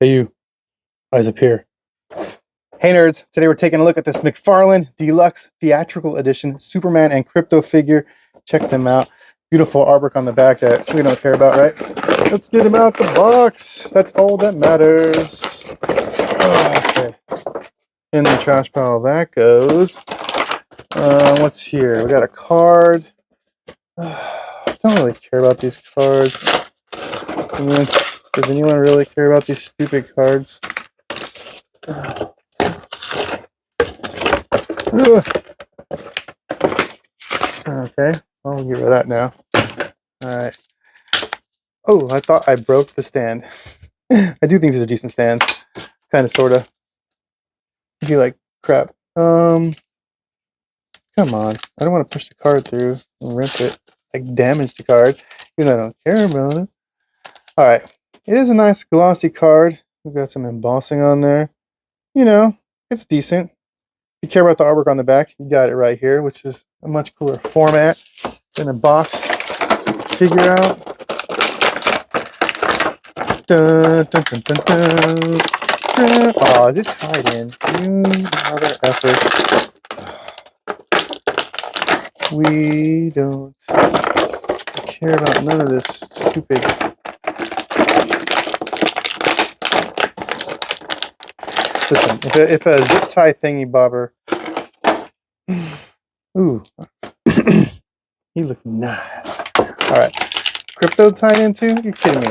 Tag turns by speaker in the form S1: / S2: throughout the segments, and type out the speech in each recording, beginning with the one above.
S1: Hey you, eyes up here. Hey nerds, today we're taking a look at this McFarlane Deluxe Theatrical Edition Superman and Crypto figure. Check them out. Beautiful artwork on the back that we don't care about, right? Let's get him out the box. That's all that matters. Okay. In the trash pile that goes. What's here? We got a card. I don't really care about these cards. Does anyone really care about these stupid cards? Okay, I'll get rid of that now. Alright. Oh, I thought I broke the stand. I do think these are decent stands. Kind of, sort of. I do like crap. Come on. I don't want to push the card through and rip it. Like, damage the card. Even though I don't care about it. Alright. It is a nice glossy card. We've got some embossing on there. You know, it's decent. If you care about the artwork on the back, you got it right here, which is a much cooler format than a box figure out. Dun, dun, dun, dun, dun, dun. Oh, is it tied in? You mother effers. We don't care about none of this stupid. Listen, if a zip tie thingy bobber. Ooh. You look nice. Alright. Crypto tied into? You're kidding me.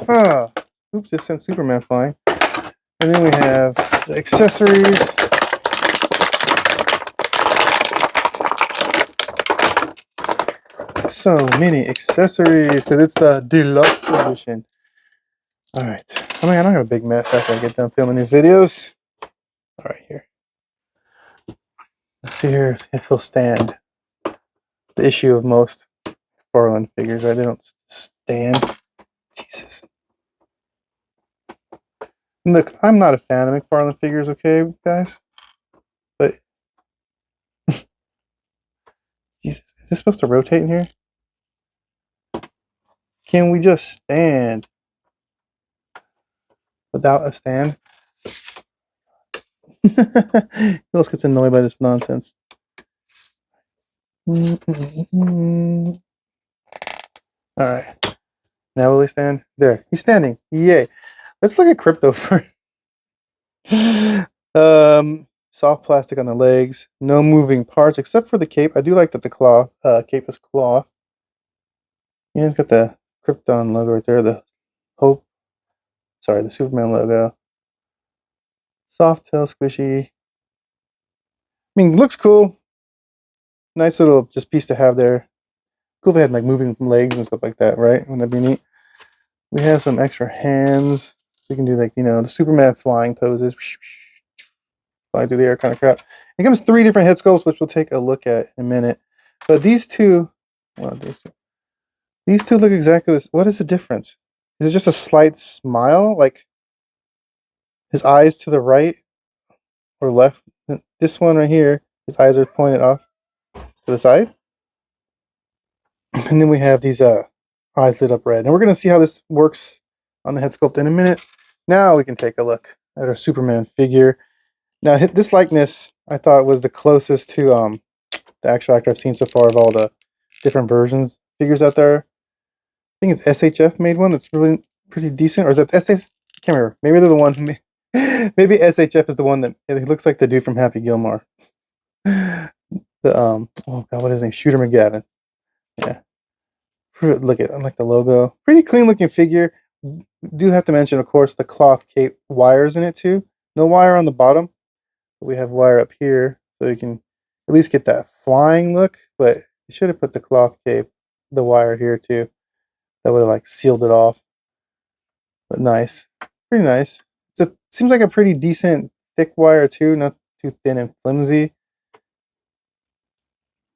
S1: Oh. Oops, it sent Superman flying. And then we have the accessories. So many accessories because it's the deluxe edition. Alright. I mean, I don't have a big mess after I get done filming these videos. Alright, here. Let's see here if he'll stand. The issue of most McFarlane figures, right? They don't stand. Jesus. Look, I'm not a fan of McFarlane figures, okay, guys? But Jesus, is this supposed to rotate in here? Can we just stand without a stand? Who else gets annoyed by this nonsense? Alright. Now will he stand? There. He's standing. Yay. Let's look at Crypto first. Soft plastic on the legs. No moving parts except for the cape. I do like that the cloth cape is cloth. Yeah, it's got the Krypton logo right there. The Superman logo. Soft tail, squishy. I mean, looks cool. Nice little just piece to have there. Cool if they had like moving legs and stuff like that, right? Wouldn't that be neat? We have some extra hands. So you can do like, you know, the Superman flying poses. Flying through the air kind of crap. It comes 3 different head sculpts, which we'll take a look at in a minute. But these two, these two look exactly this. What is the difference? Is it just a slight smile? Like his eyes to the right or left? This one right here, his eyes are pointed off to the side. And then we have these eyes lit up red. And we're going to see how this works on the head sculpt in a minute. Now we can take a look at our Superman figure. Now this likeness I thought was the closest to the actual actor I've seen so far of all the different versions figures out there. I think it's SHF made one that's really pretty decent. Or is that SHF? I can't remember. Maybe they're the one. Maybe SHF is the one that it looks like the dude from Happy Gilmore. The oh god, what is his name? Shooter McGavin. Yeah. Look at, I like the logo. Pretty clean looking figure. Do have to mention, of course, the cloth cape wires in it too. No wire on the bottom, but we have wire up here, so you can at least get that flying look. But you should have put the cloth cape, the wire here too. That would have like sealed it off. But nice, pretty nice. Seems like a pretty decent thick wire too, not too thin and flimsy.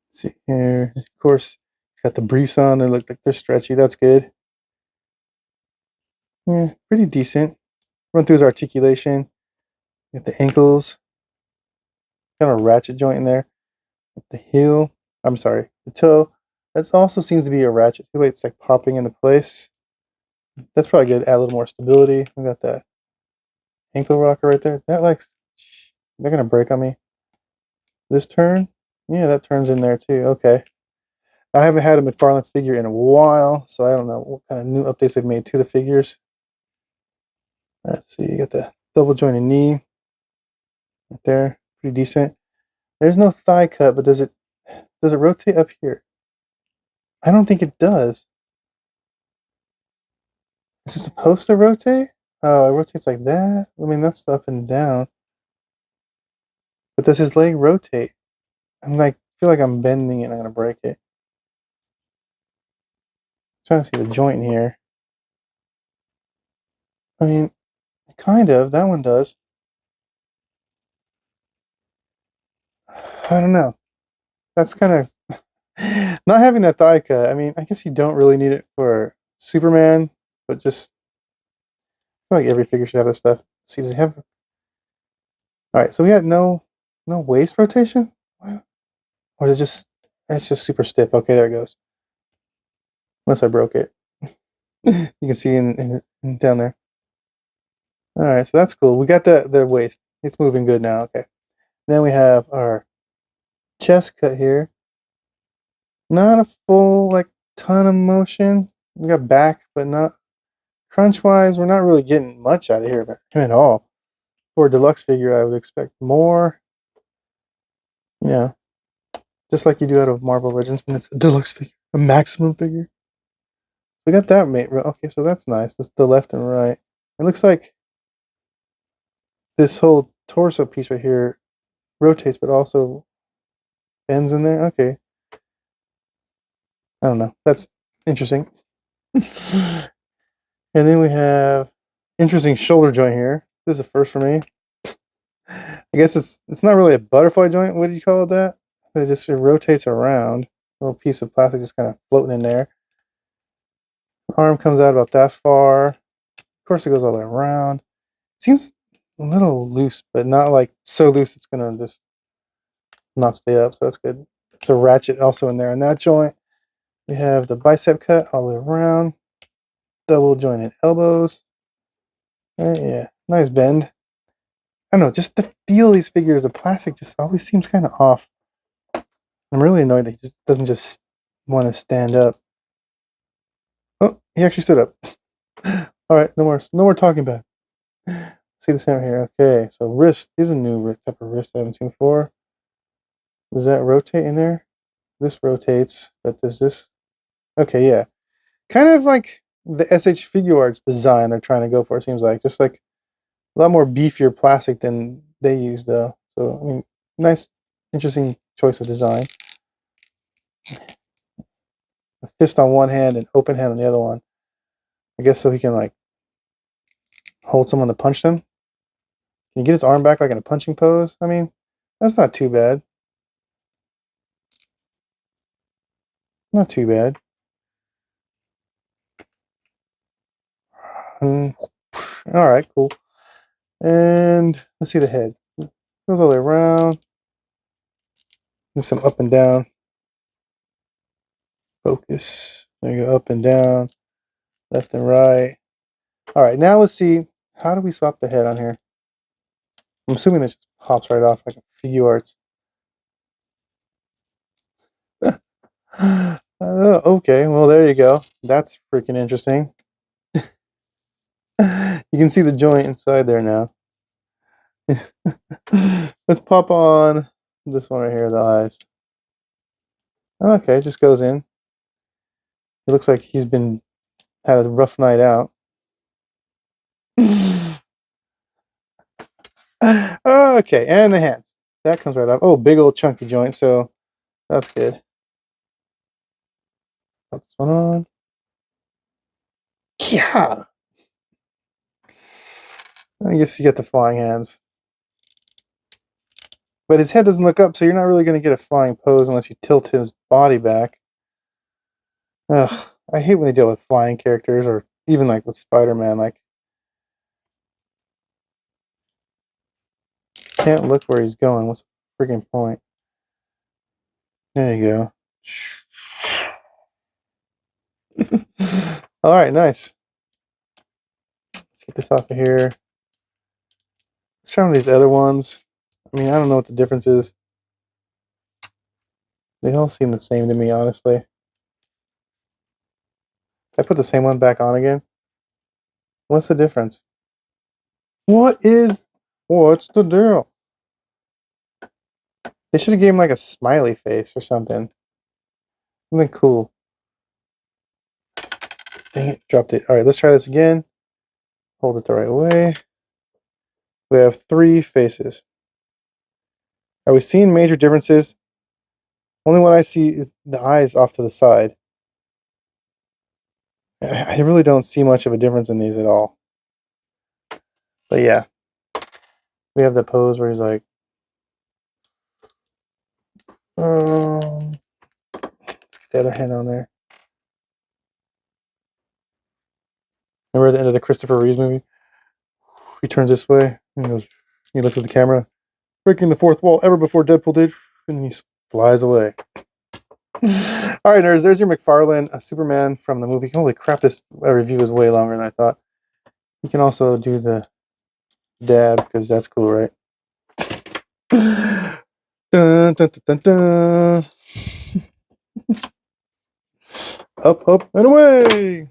S1: Let's see here, of course. Got the briefs on. They look like they're stretchy. That's good. Yeah, pretty decent. Run through his articulation. Got the ankles. Kind of a ratchet joint in there. The heel. I'm sorry, the toe. That also seems to be a ratchet. The way it's like popping into place. That's probably good. Add a little more stability. We got that ankle rocker right there. That like, they're gonna break on me. This turn? Yeah, that turns in there too. Okay. I haven't had a McFarlane figure in a while, so I don't know what kind of new updates they've made to the figures. Let's see, you got the double jointed knee right there. Pretty decent. There's no thigh cut, but does it rotate up here? I don't think it does. Is it supposed to rotate? Oh, it rotates like that? I mean, that's up and down. But does his leg rotate? I'm like, feel like I'm bending it and I'm gonna break it. I'm trying to see the joint here. I mean, kind of. That one does. I don't know. That's kind of not having that thigh cut. I mean, I guess you don't really need it for Superman, but just I feel like every figure should have this stuff. See, does he have? All right, so we had no waist rotation, or is it just it's just super stiff? Okay, there it goes. Unless I broke it, you can see in down there. All right, so that's cool. We got the waist. It's moving good now. Okay. Then we have our chest cut here. Not a full like ton of motion. We got back, but not crunch wise. We're not really getting much out of here at all. For a deluxe figure, I would expect more. Yeah, just like you do out of Marvel Legends when it's a deluxe figure, a maximum figure. We got that mate. Okay, so that's nice. That's the left and right. It looks like this whole torso piece right here rotates, but also bends in there. Okay, I don't know. That's interesting. And then we have interesting shoulder joint here. This is a first for me. I guess it's not really a butterfly joint. What do you call it that? It rotates around. A little piece of plastic just kind of floating in there. Arm comes out about that far. Of course, it goes all the way around. Seems a little loose, but not like so loose it's gonna just not stay up. So that's good. It's a ratchet also in there in that joint. We have the bicep cut all the way around. Double jointed elbows. Right, yeah, nice bend. I don't know, just to feel these figures, the plastic just always seems kind of off. I'm really annoyed that he just doesn't just want to stand up. Oh, he actually stood up. All right, no more talking about it. See the center here. Okay, so wrist. These are new type of wrist I haven't seen before. Does that rotate in there? This rotates, but does this? Okay, yeah. Kind of like the SH Figure Arts design they're trying to go for. It seems like just like a lot more beefier plastic than they use, though. So I mean, nice, interesting choice of design. A fist on one hand and open hand on the other one. I guess so he can like hold someone to punch them. Can you get his arm back like in a punching pose? I mean, that's not too bad. Not too bad. All right, cool. And let's see the head. Goes all the way around. There's some up and down. Focus. There you go, up and down, left and right. All right, now let's see. How do we swap the head on here? I'm assuming this just pops right off like a Figure Arts. Okay, well, there you go. That's freaking interesting. You can see the joint inside there now. Let's pop on this one right here, the eyes. Okay, it just goes in. It looks like he's had a rough night out. Okay, and the hands. That comes right off. Oh, big old chunky joint, so that's good. Put this one on. Yeah. I guess you get the flying hands. But his head doesn't look up, so you're not really going to get a flying pose unless you tilt his body back. Ugh, I hate when they deal with flying characters, or even like with Spider-Man. Like, can't look where he's going. What's the freaking point? There you go. All right, nice. Get this off of here. Let's try one of these other ones. I mean, I don't know what the difference is. They all seem the same to me, honestly. I put the same one back on again. What's the difference? What's the deal? They should have gave him like a smiley face or something. Something cool. Dang it, dropped it. Alright, let's try this again. Hold it the right way. We have 3 faces. Are we seeing major differences? Only one I see is the eyes off to the side. I really don't see much of a difference in these at all. But yeah. We have the pose where he's like, let's get the other hand on there. Remember at the end of the Christopher Reeve movie? He turns this way and he looks at the camera, breaking the fourth wall ever before Deadpool did, and he flies away. Alright, nerds, there's your McFarlane Superman from the movie. Holy crap, this review is way longer than I thought. You can also do the dab, because that's cool, right? Dun, dun, dun, dun, dun. Up, up, and away!